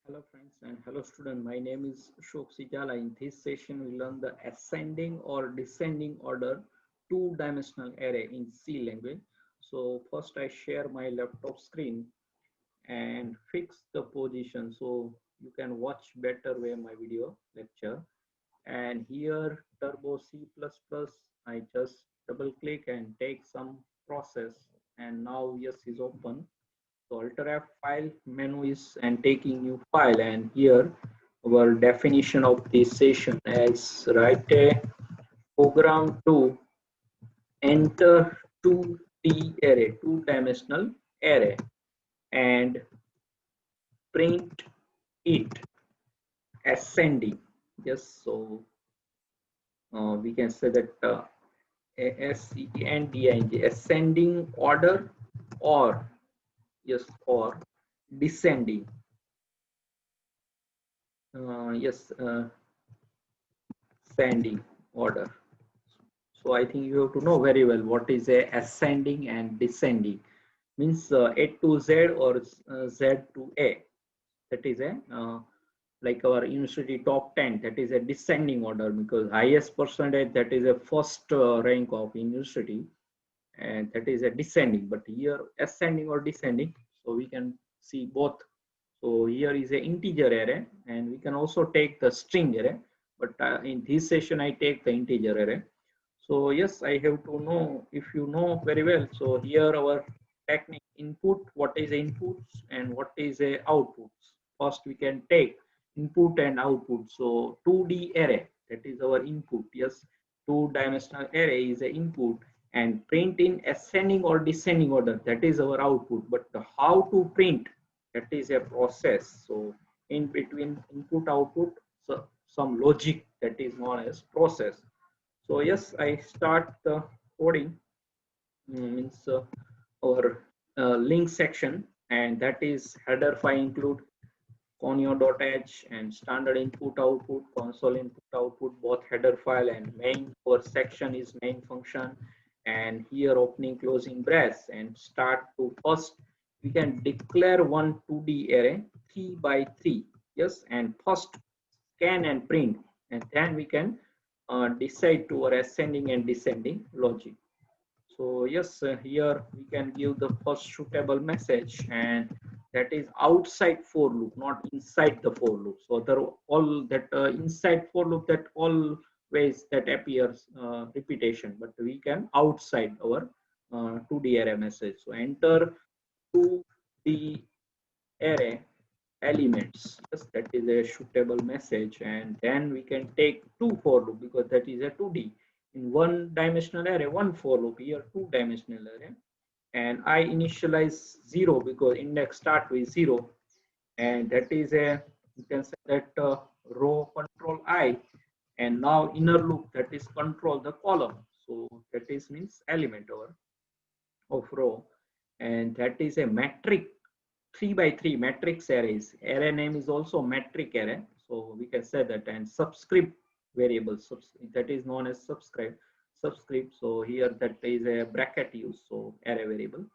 Hello friends and hello student. My name is Shok Sijala. In this session, we learn the ascending or descending order two-dimensional array in C language. So first I share my laptop screen and fix the position so you can watch better way my video lecture. And here Turbo C++, I just double click and take some process and now yes is open. So Alt F file menu is and taking new file, and here our definition of this session as write a program to enter 2D array, two-dimensional array, and print it ascending. Yes, so we can say that ascending ascending order, or yes, or descending. Yes, ascending order. So I think you have to know very well what is a ascending and descending. Means A to Z or Z to A. That is a like our university top 10. That is a descending order because highest percentage, that is a first rank of university, and that is a descending. But here ascending or descending. So we can see both. So here is a integer array, and we can also take the string array. But in this session, I take the integer array. So yes, I have to know, if you know very well. So here our technique input, what is inputs and what is a outputs. First we can take input and output. So 2D array, that is our input. Yes, two-dimensional array is a input, and print in ascending or descending order, that is our output. But how to print, that is a process. So in between input output, so some logic, that is known as process. So yes, I start the coding. Means our link section, and that is header file include conio.h and standard input output, console input output, both header file, and main our section is main function. And here opening closing brace, and start to first we can declare one 2D array 3 by 3. Yes, and first scan and print, and then we can decide to our ascending and descending logic. So yes, here we can give the first suitable message, and that is outside for loop, not inside the for loop. So there all that inside for loop, that always that appears repetition, but we can outside our 2D array message. So enter 2D array elements. Yes, that is a suitable message, and then we can take two for loop because that is a 2D. In one dimensional array, one for loop, here two dimensional array, and I initialize 0 because index start with 0, and that is a, you can say that row control I, and now inner loop, that is control the column. So that is means element over of row, and that is a metric 3 by 3 matrix arrays. Array name is also metric array, so we can say that. And subscript variable, that is known as subscript. So here that is a bracket use, so array variable.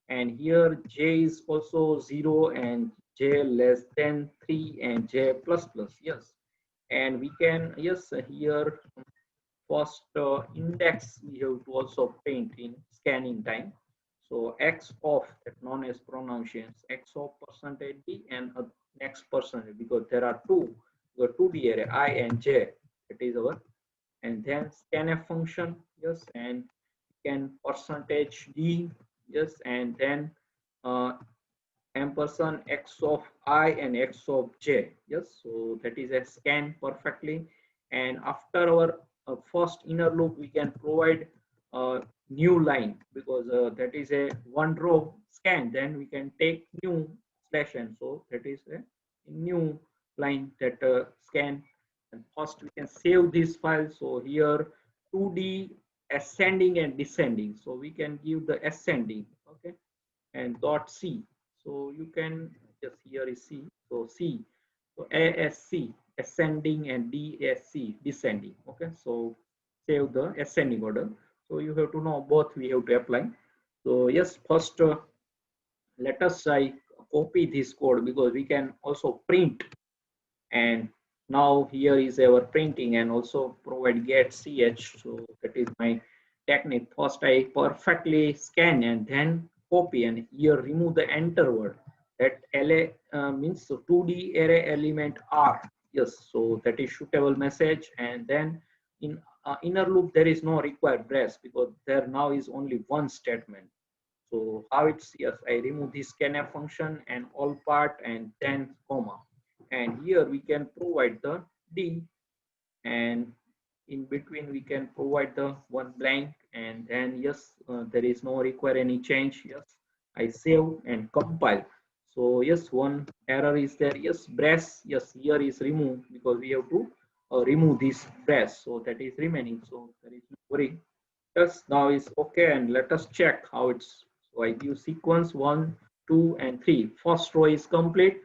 And here j is also 0 and j less than 3 and j plus plus. Yes, and we can, yes, here first index we have to also print in scanning time. So x of, that known as pronunciations, x of percentage d and next percentage, because there are two d array I and j, that is our. And then scanf function, yes, and can percentage d, yes, and then uh, ampersand x of I and x of j. Yes, so that is a scan perfectly. And after our first inner loop, we can provide a new line because that is a one row scan. Then we can take new slash n. So that is a new line that scan. And first we can save this file. So here 2D ascending and descending. So we can give the ascending. Okay, and dot C. So you can just, here is C. So C. So ASC ascending and DSC descending. Okay. So save the ascending order. So you have to know both we have to apply. So yes, first let us try copy this code because we can also print. And now here is our printing, and also provide get ch. So that is my technique. First I perfectly scan and then copy, and here remove the enter word. That LA means 2D array element R. Yes, so that is suitable message. And then in inner loop there is no required brace because there now is only one statement. So how it's, yes, I remove this scanf function and all part and then comma. And here we can provide the D, and in between we can provide the one blank. And then yes, there is no require any change. Yes, I save and compile. So yes, one error is there. Yes, brace. Yes, here is remove because we have to remove this brace. So that is remaining. So there is no worry. Yes, now is okay, and let us check how it's. So I give sequence 1, 2, and 3. First row is complete.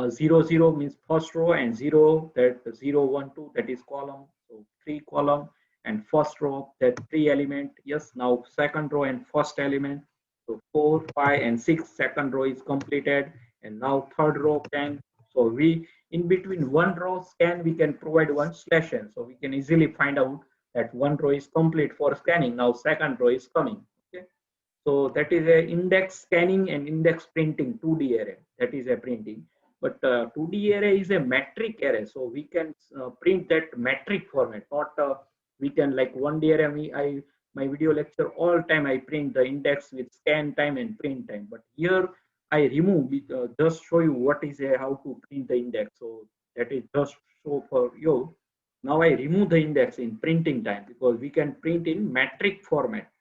0, 0 means first row, and 0 that 0, 1, 2 that is column. So 3 column and first row that 3 element. Yes, now second row and first element. So 4, 5, and 6 second row is completed, and now third row can. So we in between one row scan we can provide one slash n. So we can easily find out that one row is complete for scanning. Now second row is coming. Okay, so that is a index scanning and index printing 2D array. That is a printing. But 2D array is a metric array, so we can print that metric format. Not we can like 1D array. My video lecture all time I print the index with scan time and print time. But here I remove it, just show you what is a how to print the index. So that is just show for you. Now I remove the index in printing time because we can print in metric format.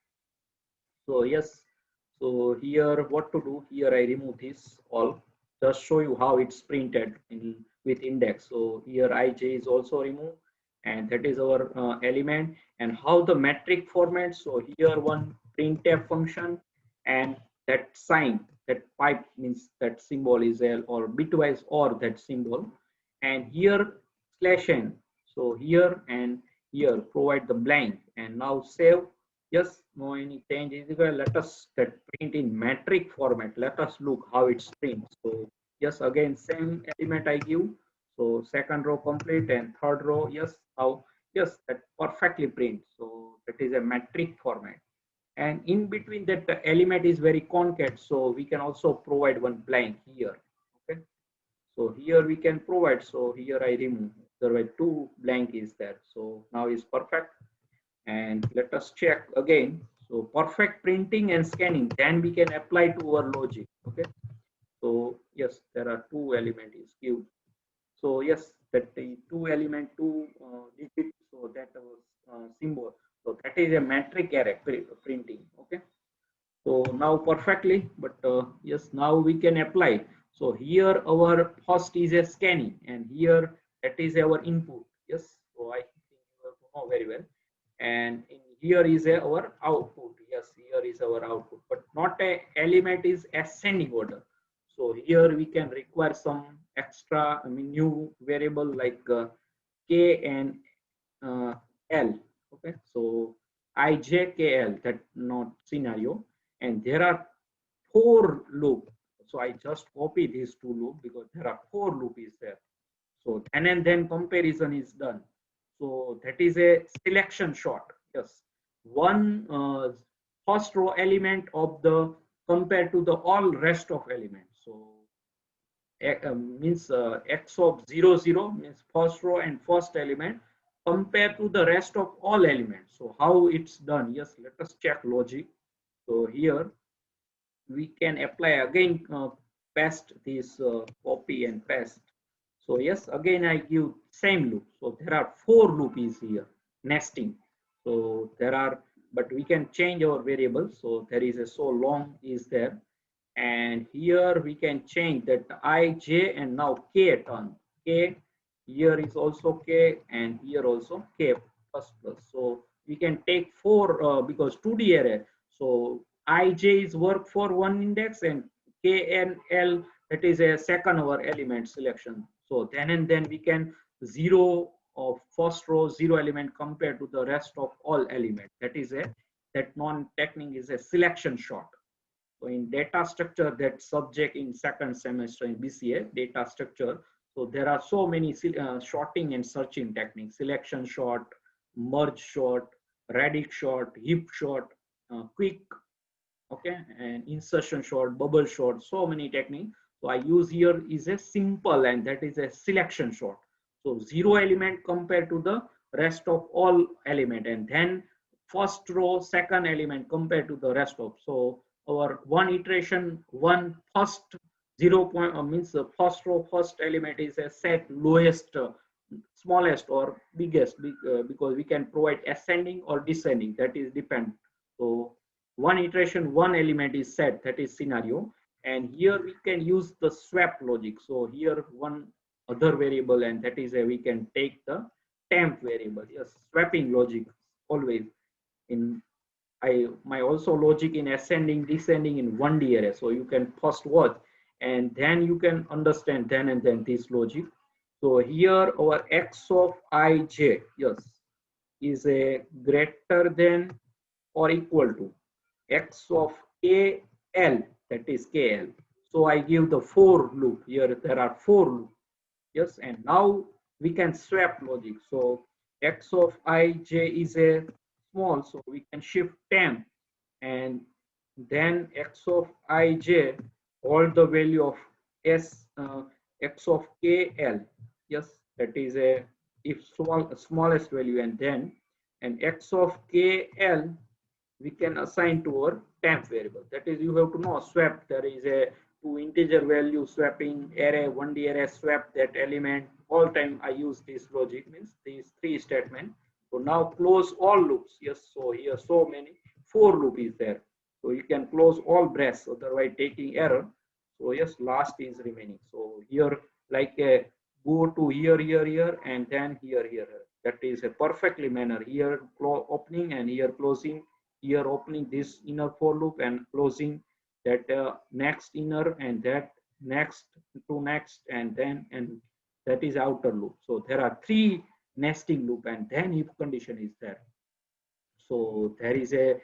So yes, so here what to do, here I remove this all, just show you how it's printed in with index. So here ij is also removed, and that is our element. And how the metric format, so here one printf function, and that sign, that pipe means that symbol is L or bitwise or that symbol, and here slash n. So here and here provide the blank, and now save. Yes, no any change is equal. Let us that print in metric format. Let us look how it's print. So yes, again same element I give. So second row complete and third row. Yes, how, yes, that perfectly print. So that is a metric format. And in between that the element is very concave. So we can also provide one blank here. Okay. So here we can provide. So here I remove. There were two blank is there. So now is perfect. And let us check again. So perfect printing and scanning, then we can apply to our logic. Okay, so yes, there are two element is given. So yes, that the two element, two digit, so that was symbol. So that is a metric array printing. Okay, so now perfectly, but yes, now we can apply. So here our first is a scanning, and here that is our input. Yes, so I think you have to know very well. And in here is our output. Yes, here is our output, but not a element is ascending order. So here we can require some extra, I mean, new variable like k and uh, l. Okay, so ijkl, that not scenario. And there are four loop. So I just copy these two loop because there are four loop is there. So then and then comparison is done. So that is a selection shot. Yes, one first row element of the compared to the all rest of elements. So means x of 0 0 means first row and first element compared to the rest of all elements. So how it's done? Yes, let us check logic. So here we can apply again, paste this copy and paste. So yes, again I give same loop. So there are four loop is here nesting. So there are, but we can change our variables. So there is a so long is there, and here we can change that I, j, and now k turn. K here is also k, and here also k plus plus. So we can take four because 2D array. So ij is work for one index, and k and l that is a second our element selection. So then and then we can zero of first row zero element compared to the rest of all element. That is a that non technique is a selection shot. So in data structure, that subject in second semester in BCA, data structure. So there are so many sorting and searching techniques: selection sort, merge sort, radix sort, heap sort, quick, okay, and insertion sort, bubble sort, so many techniques. So I use here is a simple, and that is a selection sort. So zero element compared to the rest of all element, and then first row second element compared to the rest of. So our one iteration, one first 0 point means the first row first element is a set lowest, smallest or biggest, because we can provide ascending or descending, that is depend. So one iteration, one element is set, that is scenario. And here we can use the swap logic. So here one other variable, and that is a, we can take the temp variable. Yes, swapping logic always in my also logic in ascending descending in 1D array. So you can first watch and then you can understand then and then this logic. So here our x of ij, yes, is a greater than or equal to x of kl, that is kl. So I give the for loop. Here there are for loops. Yes, and now we can swap logic. So x of ij is a small, so we can shift temp, and then x of ij, all the value of s, x of kl. Yes, that is a if smallest value, and then and x of kl we can assign to our temp variable. That is, you have to know swap. There is a two integer value swapping array, 1D array swap that element. All time I use this logic, means these three statements. So now close all loops. Yes, so here so many for loop is there. So you can close all braces, otherwise taking error. So yes, last is remaining. So here like a go to here, and then here. That is a perfectly manner. Here opening and here closing, here opening this inner for loop and closing that next inner, and that next to next, and then and that is outer loop. So there are three nesting loop, and then if condition is there. So there is a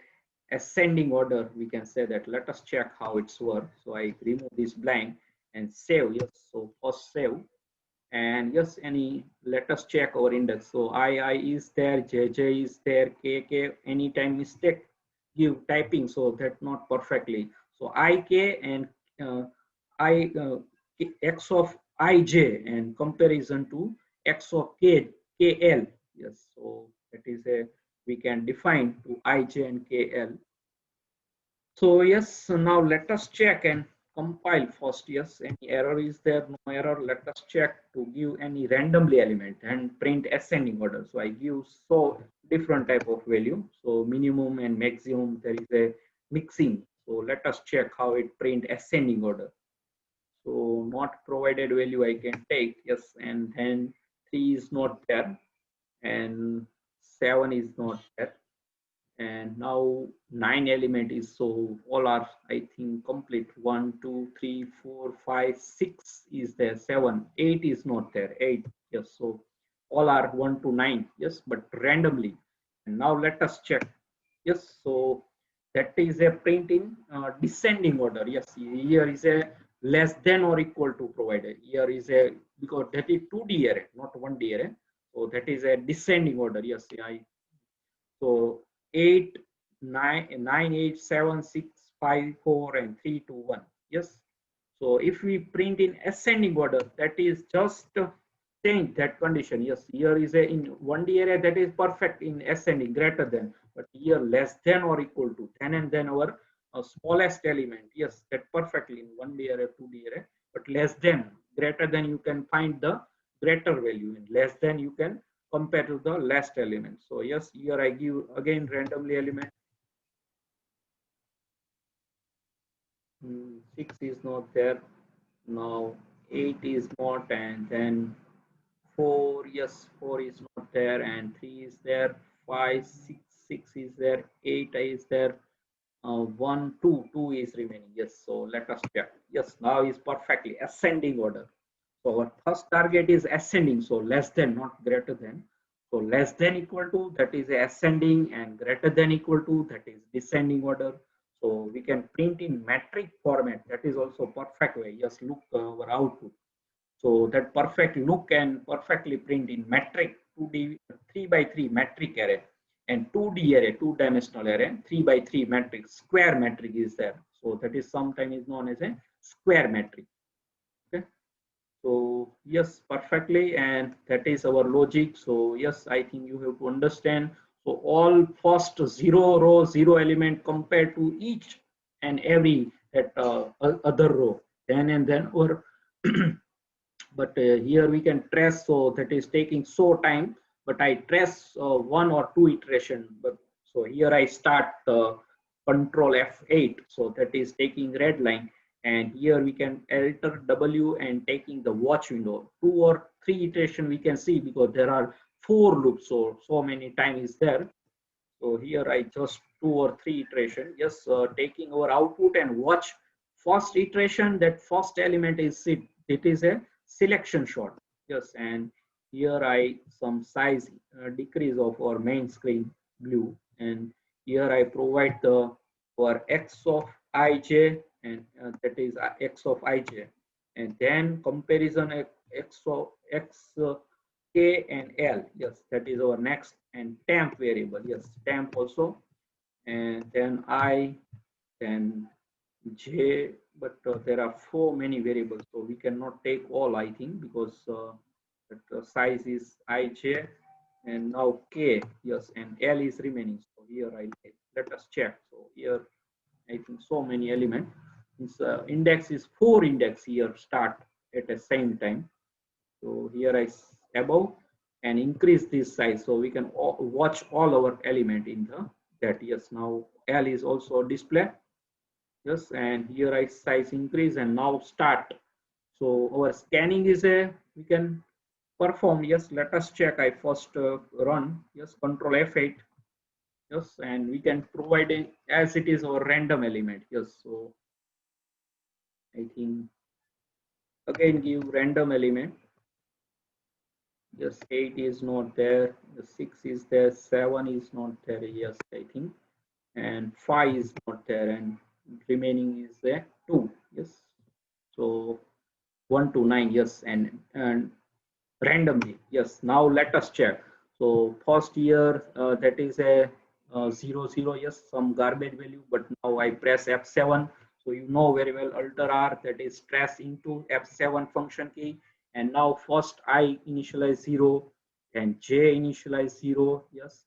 ascending order, we can say that. Let us check how it's work. So I remove this blank and save. Yes, so first save, and yes, any, let us check our index. So I is there, JJ is there, KK, anytime mistake give typing, so that not perfectly. So IK and uh, I x of IJ and comparison to x of KL. Yes, so that is a, we can define to IJ and KL. So yes, so now let us check and compile first. Yes, any error is there? No error. Let us check to give any randomly element and print ascending order. So I give so different type of value. So minimum and maximum, there is a mixing. So let us check how it print ascending order. So not provided value I can take. Yes, and then 3 is not there, and 7 is not there, and now 9 element is, so all are I think complete. 1 2 3 4 5 6 is there, 7 8 is not there, 8. Yes, so all are 1 to 9. Yes, but randomly. And now let us check. Yes, so that is a print in descending order. Yes, here is a less than or equal to provided. Here is a, because that is 2D array, not 1D array. So that is a descending order. Yes, I, so 8, 9, 9, 8, 7, 6, 5, 4, and 3, 2, 1. Yes. So if we print in ascending order, that is just change that condition. Yes, here is a in 1D array, that is perfect in ascending, greater than, but here less than or equal to, then and then our smallest element. Yes, that perfectly in 1D array, 2D array, but less than, greater than, you can find the greater value, in less than you can compare to the last element. So yes, here I give again randomly element. 6 is not there. Now 8 is not, and then 4, yes, 4 is not there, and 3 is there, 5, 6, 6 is there, 8 is there, 1, 2, 2 is remaining. Yes, so let us check. Yes, now is perfectly ascending order. So our first target is ascending, so less than, not greater than. So less than equal to, that is ascending, and greater than equal to, that is descending order. So we can print in metric format. That is also perfect way. Just look our output. So that perfect look and perfectly print in metric 2D 3 by 3 metric array and 2D array, two-dimensional array, 3 by 3 metric, square metric is there. So that is sometimes known as a square metric. Okay. So yes, perfectly, and that is our logic. So yes, I think you have to understand. So all first zero row, zero element compared to each and every that other row, then and then, or but here we can trace, so that is taking so time, but I trace one or two iteration. But so here I start control F8, so that is taking red line, and here we can alter W and taking the watch window. Two or three iteration we can see because there are four loops, so many time is there. So here I just two or three iteration. Yes, taking our output and watch first iteration. That first element is it. It is a selection shot. Yes, and here I some size decrease of our main screen blue, and here I provide the for x of ij, and that is x of ij, and then comparison x of x K and L. Yes, that is our next, and temp variable. Yes, temp also, and then I, then J. But there are so many variables, so we cannot take all. I think because the size is IJ, and now K. Yes, and L is remaining. So here I let us check. So here I think so many elements. This index is four index here start at the same time. So here I above and increase this size, so we can watch all our element in the that. Yes, now L is also display. Yes, and here I size increase and now start. So our scanning is a we can perform. Yes, let us check. I first run. Yes, control F8. Yes, and we can provide it as it is our random element. Yes, so I think again give random element. Yes, 8 is not there, the 6 is there, 7 is not there, yes, I think, and 5 is not there, and remaining is there 2, yes. So 1 to 9, yes, and randomly, yes. Now let us check. So first year that is a 0 0, yes, some garbage value, but now I press F7. So you know very well alter R, that is stress into F7 function key, and now first I initialize 0, then J initialize 0, yes,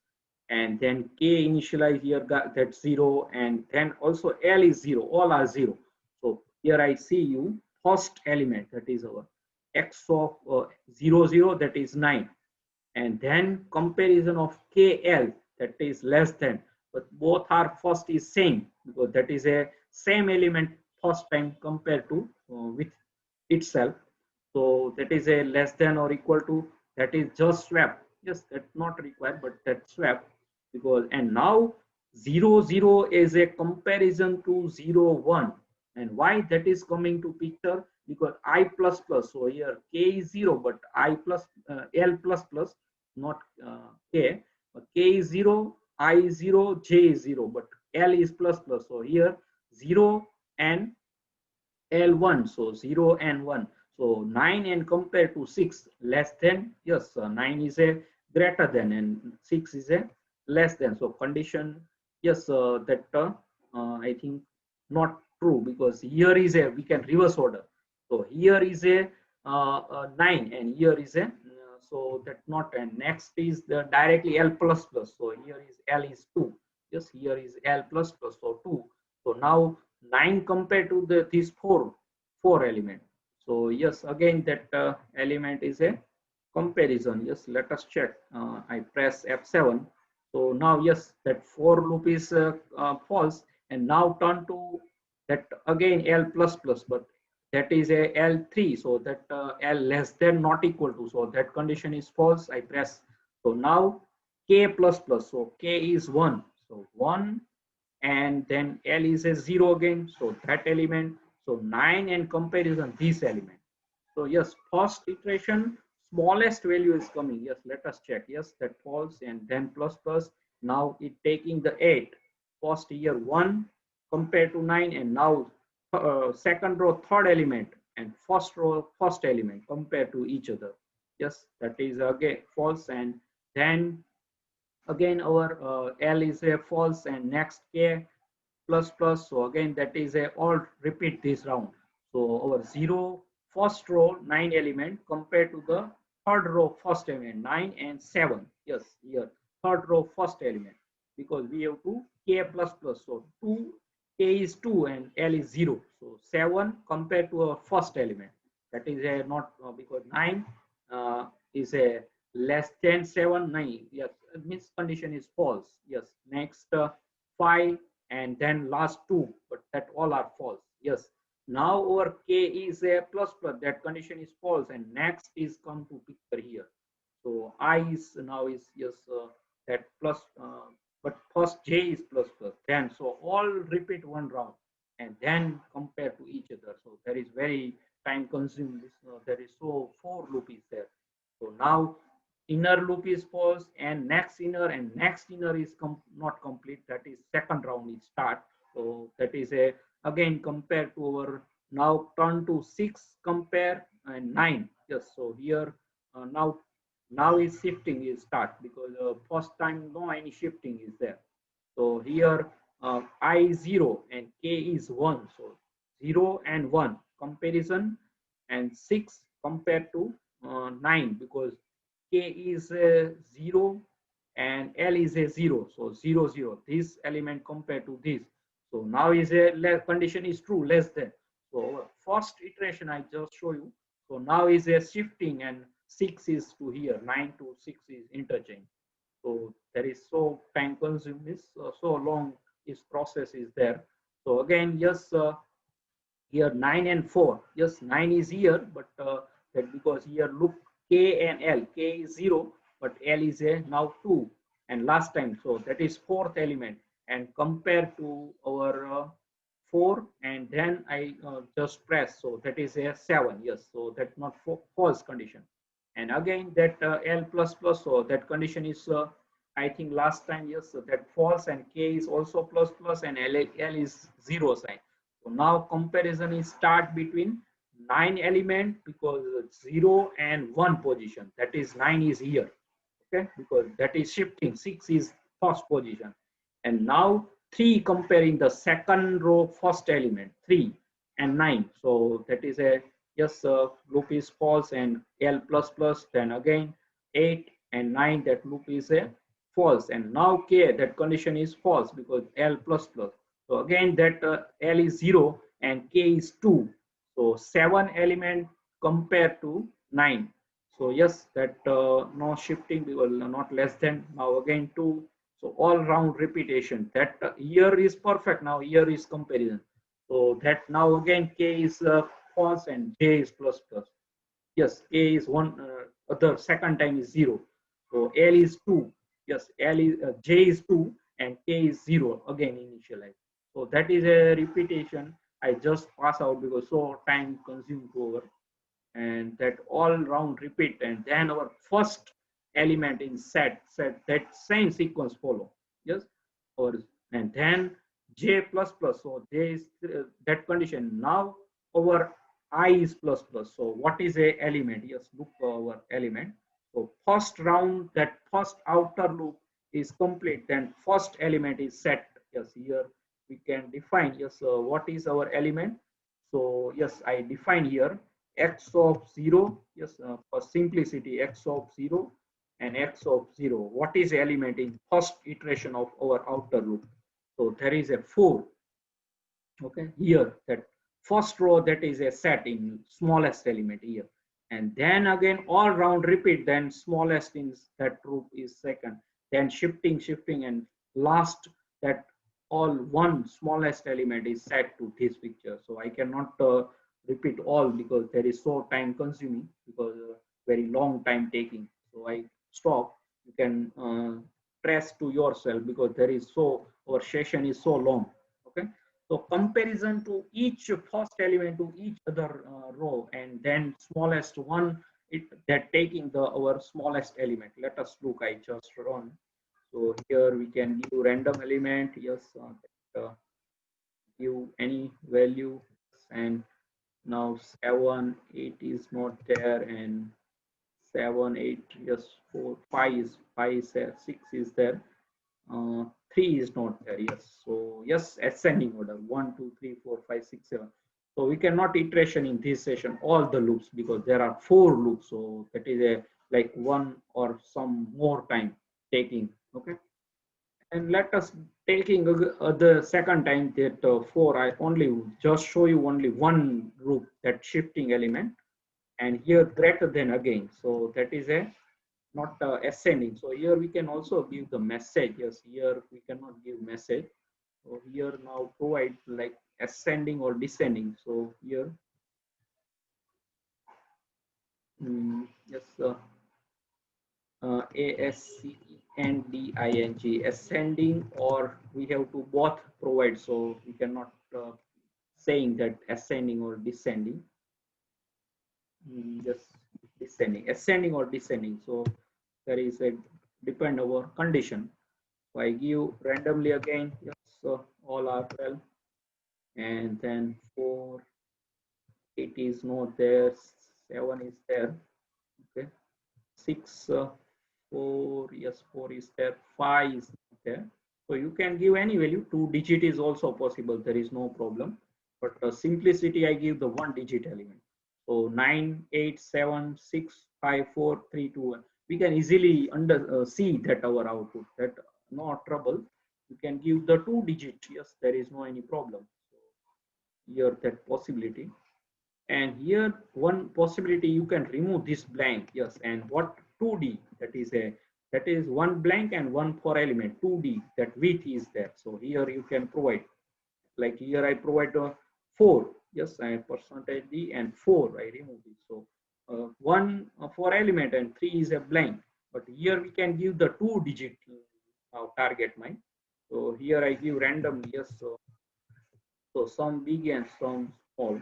and then K initialize here that 0, and then also L is 0, all are 0. So here I see you first element, that is our x of 0 0, that is 9, and then comparison of KL, that is less than, but both are first is same because that is a same element first time compared to with itself. So that is a less than or equal to, that is just swap. Yes, that's not required, but that swap because, and now 0 0 is a comparison to 0 1, and why that is coming to picture because I plus plus. So here K is 0, but I plus L plus plus, not K. K is 0, I is 0, J is 0, but L is plus plus. So here 0 and L1, so 0 and 1. So 9 and compared to 6 less than, yes, 9 is a greater than and 6 is a less than. So condition, yes, that I think not true because here is a, we can reverse order. So here is a 9 and here is a, so that not, and next is the directly L plus plus. So here is L is 2. Yes, here is L plus plus, so 2. So now 9 compared to the these four element. So yes, again that element is a comparison. Yes, let us check. I press F7. So now yes, that for loop is false, and now turn to that again L plus plus, but that is a L3, so that L less than not equal to, so that condition is false. I press, so now K plus plus, so K is 1, so 1, and then L is a 0 again, so that element, so 9 and comparison this element. So yes, first iteration smallest value is coming. Yes, let us check. Yes, that false, and then plus plus. Now it taking the 8. First year 1, compared to 9, and now second row third element and first row first element compared to each other. Yes, that is again false. And then again our L is a false, and next K plus plus. So again that is a all repeat this round. So our 0 first row 9 element compared to the third row first element 9 and 7. Yes, here third row first element, because we have to K plus plus. So 2 K is 2 and L is 0. So 7 compared to our first element, that is a not because 9 is a less than 7. 9, yes, means condition is false. Yes, next 5 and then last two, but that all are false. Yes, now our K is a plus plus, that condition is false, and next is come to picture here. So I is now is yes, that plus, but first J is plus plus, then so all repeat one round and then compare to each other. So that is very time consuming. This there is so for loop is there. So now inner loop is false, and next inner is not complete. That is second round is start. So that is a again compared to our now turn to 6 compare and 9. Yes, so here now is shifting is start, because first time no any shifting is there. So here I is 0 and K is 1. So 0 and 1 comparison, and 6 compared to 9, because K is 0 and L is a 0. So 0 0 this element compared to this. So now is a condition is true less than. So first iteration I just show you. So now is a shifting, and 6 is to here, 9 to 6 is interchange. So there is so time consuming, this so long this process is there. So again, yes, here 9 and 4. Yes, 9 is here, but that because here look K and L. K is 0, but L is a now 2. And last time, so that is fourth element. And compare to our 4, and then I just press. So that is a 7. Yes, so that's not false condition. And again, that L plus plus, so that condition is, I think last time, yes, so that false, and K is also plus plus, and L is 0 sign. So now comparison is start between 9 element, because 0 and 1 position, that is 9 is here. Okay, because that is shifting, 6 is first position. And now 3 comparing the second row first element, 3 and 9. So that is a yes, loop is false, and L plus plus. Then again 8 and 9, that loop is a false. And now K, that condition is false, because L plus plus. So again that L is 0 and K is 2. So 7 element compared to 9. So yes, that no shifting, because not less than. Now again 2. So all round repetition. That here is perfect. Now here is comparison. So that now again K is false and J is plus plus. Yes, K is 1. Other second time is 0. So L is 2. Yes, L is J is 2 and K is 0 again initialize. So that is a repetition. I just pass out because so time consumed to over, and that all round repeat, and then our first element in set that same sequence follow. Yes, or and then J plus plus. So J is that condition. Now our I is plus plus. So what is a element? Yes, look our element. So first round, that first outer loop is complete, then first element is set. Yes, here we can define. Yes, what is our element? So yes, I define here x of 0. Yes, for simplicity, x of 0 and x of 0. What is element in first iteration of our outer loop? So there is a 4. Okay, here that first row, that is a set in smallest element here, and then again all round repeat, then smallest in that group is second, then shifting, and last that all one smallest element is set to this picture. So I cannot repeat all, because there is so time consuming, because very long time taking. So I stop. You can press to yourself, because there is so our session is so long. Okay, so comparison to each first element to each other row, and then smallest one, it that taking the our smallest element. Let us look. I just run. So here we can give random element. Yes, give any value, and now 7 8 is not there, and 7 8, yes, 4 5 is 5 is there, 6 is there, 3 is not there. Yes, so yes, ascending order 1 2 3 4 5 6 7. So we cannot iteration in this session all the loops because there are 4 loops, so that is a like one or some more time taking. Okay, and let us taking the second time that 4, I only just show you only one loop, that shifting element, and here greater than again, so that is a not ascending. So here we can also give the message. Yes, here we cannot give message. So here now provide like ascending or descending. So here, yes, ascending, ascending, or we have to both provide. So we cannot saying that ascending or descending. Just descending, ascending or descending. So there is a depend over condition. So I give randomly again. Yes, so all are well, and then 4 8 is not there, 7 is there. Okay, 6 4, yes, 4 is there, 5 is there. So you can give any value. 2 digit is also possible, there is no problem, but simplicity I give the 1 digit element. So 9 8 7 6 5 4 3 2 1. We can easily see that our output, that no trouble. You can give the 2 digit. Yes, there is no any problem. So here that possibility, and here one possibility, you can remove this blank. Yes, and what 2D, that is a, that is one blank and one for element 2D, that width is there. So here you can provide, like here I provide 4. Yes, and percentage D and 4 I remove it. So one for element and 3 is a blank, but here we can give the 2 digit target mine. So here I give random. Yes, so some big and some small.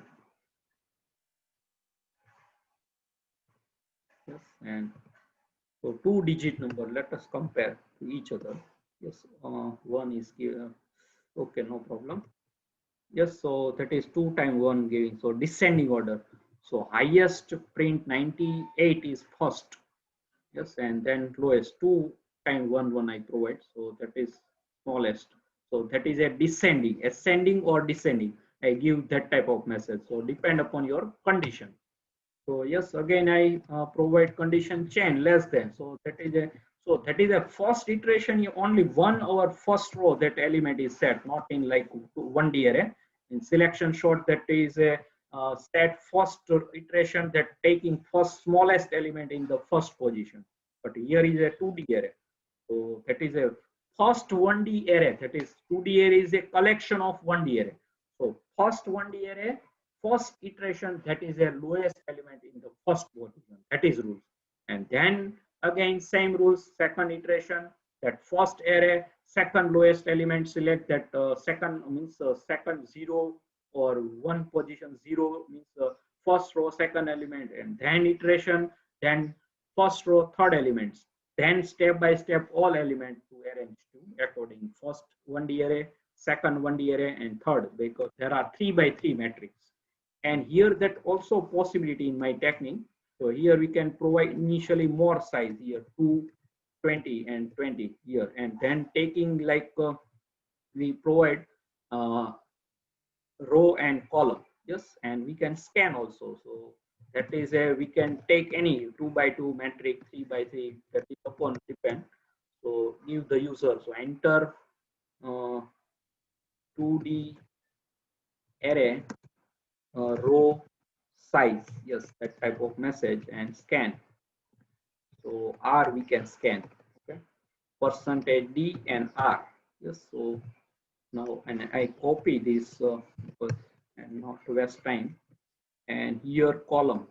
Yes, and so 2 digit number, let us compare to each other. Yes, one is given. Okay, no problem. Yes, so that is 2 times 1 giving. So descending order. So highest print 98 is first. Yes, and then lowest 2 times 1 1 I provide. So that is smallest. So that is a descending, ascending or descending. I give that type of message. So depend upon your condition. So yes, again I provide condition chain less than. So that is a first iteration. You only one over first row that element is set, not in like 1D array. In selection sort, that is a set first iteration, that taking first smallest element in the first position. But here is a 2D array. So that is a first 1D array. That is 2D array is a collection of 1D array. So first 1D array, first iteration, that is a lowest element in the first position. That is rules. And then again same rules, second iteration, that first array, second lowest element, select that second means second 0 or one position 0 means first row second element, and then iteration, then first row third elements, then step by step all elements to arrange to according first 1D array, second 1D array, and third, because there are 3 by 3 matrix. And here that also possibility in my technique. So here we can provide initially more size, here 2 20 and 20 here, and then taking like we provide uh, row and column. Yes, and we can scan also. So that is a, we can take any 2 by 2 matrix, 3 by 3, that is upon depend. So give the user, so enter 2D array row size. Yes, that type of message, and scan. So R we can scan. Okay, percentage D and R. Yes, so now, and I copy this because and not to waste time. And here column.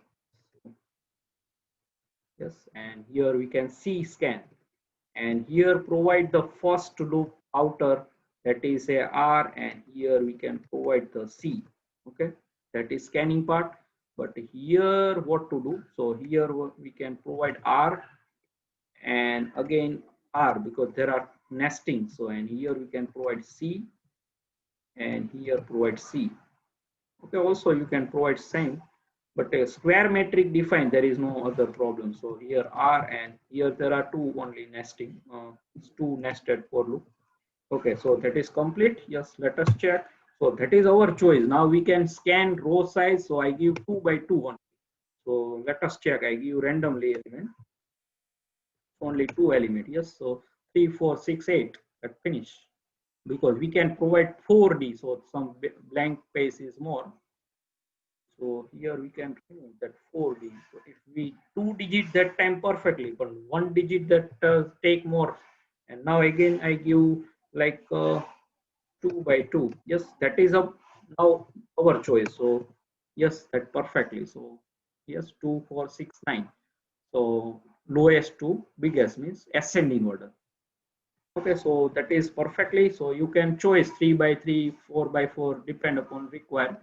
Yes, and here we can see scan, and here provide the first loop outer, that is a R, and here we can provide the C. Okay, that is scanning part. But here what to do? So here we can provide R and again R, because there are nesting. So and here we can provide C, and here provide C. Okay, also you can provide same, but a square metric defined, there is no other problem. So here R, and here there are two only nesting, it's two nested for loop. Okay, so that is complete. Yes, let us check. So that is our choice. Now we can scan row size. So I give 2 by 2 only. So let us check. I give randomly element, only two element. Yes, so 3, 4, 6, 8. That finish, because we can provide 4D. So some blank space is more. So here we can remove that 4D. So if we 2 digit that time perfectly, but 1 digit that take more. And now again I give like 2 by 2. Yes, that is a now our choice. So yes, that perfectly. So yes, 2, 4, 6, 9. So lowest to biggest means ascending order. Okay, so that is perfectly. So you can choose 3 by 3, 4 by 4, depend upon required.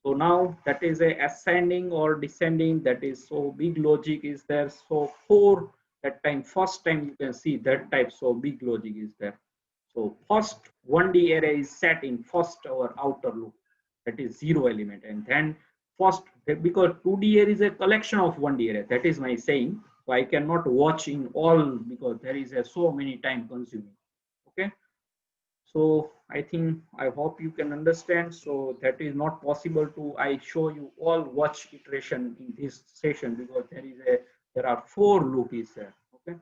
So now that is a ascending or descending. That is so big logic is there. So for that time, first time you can see that type. So big logic is there. So first 1D array is set in first our outer loop, that is 0 element, and then first, because 2D array is a collection of 1D array. That is my saying. So I cannot watch in all because there is a so many time consuming. Okay. So I think, I hope you can understand. So that is not possible to I show you all watch iteration in this session, because there are 4 loop is there. Okay,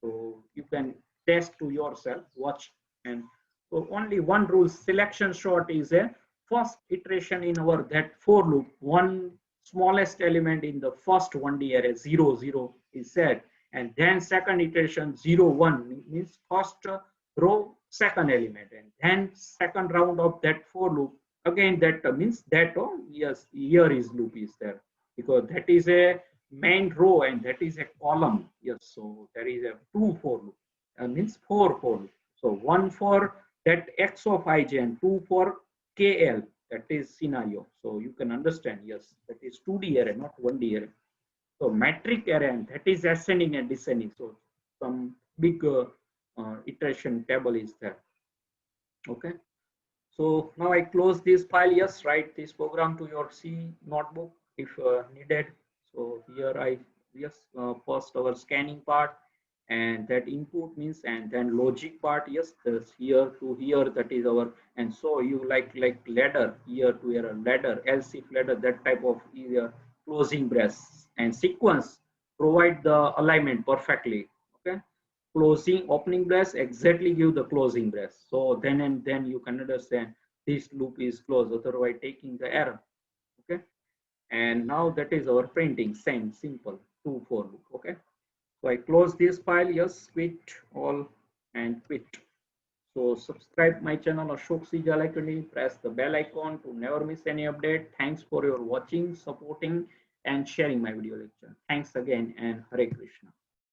so you can test to yourself, watch. And so only one rule, selection sort is a first iteration in our that 4 loop, one smallest element in the first 1D array 0 0 is set, and then second iteration 0 1 means first row second element, and then second round of that 4 loop again, that means that, oh yes, here is loop is there, because that is a main row and that is a column. Yes, so there is a 2 4 loop, means 4 4 loop. So one for that x of ij and 2 for kl, that is scenario. So you can understand. Yes, that is 2D array, not 1D array. So metric array, and that is ascending and descending. So some big iteration table is there. Okay. So now I close this file. Yes, write this program to your C notebook if needed. So here I, yes, first our scanning part, and that input means, and then logic part. Yes, this here to here, that is our, and so you like ladder, here to here ladder, else if ladder, that type of closing brace, and sequence provide the alignment perfectly. Okay, closing opening brace exactly give the closing brace. So then and then you can understand this loop is closed, otherwise taking the error. Okay, and now that is our printing, same simple 2 4 loop. Okay, so I close this file. Yes, quit all and quit. So subscribe my channel Ashok C Jalakuni, press the bell icon to never miss any update. Thanks for your watching, supporting, and sharing my video lecture. Thanks again, and Hare Krishna.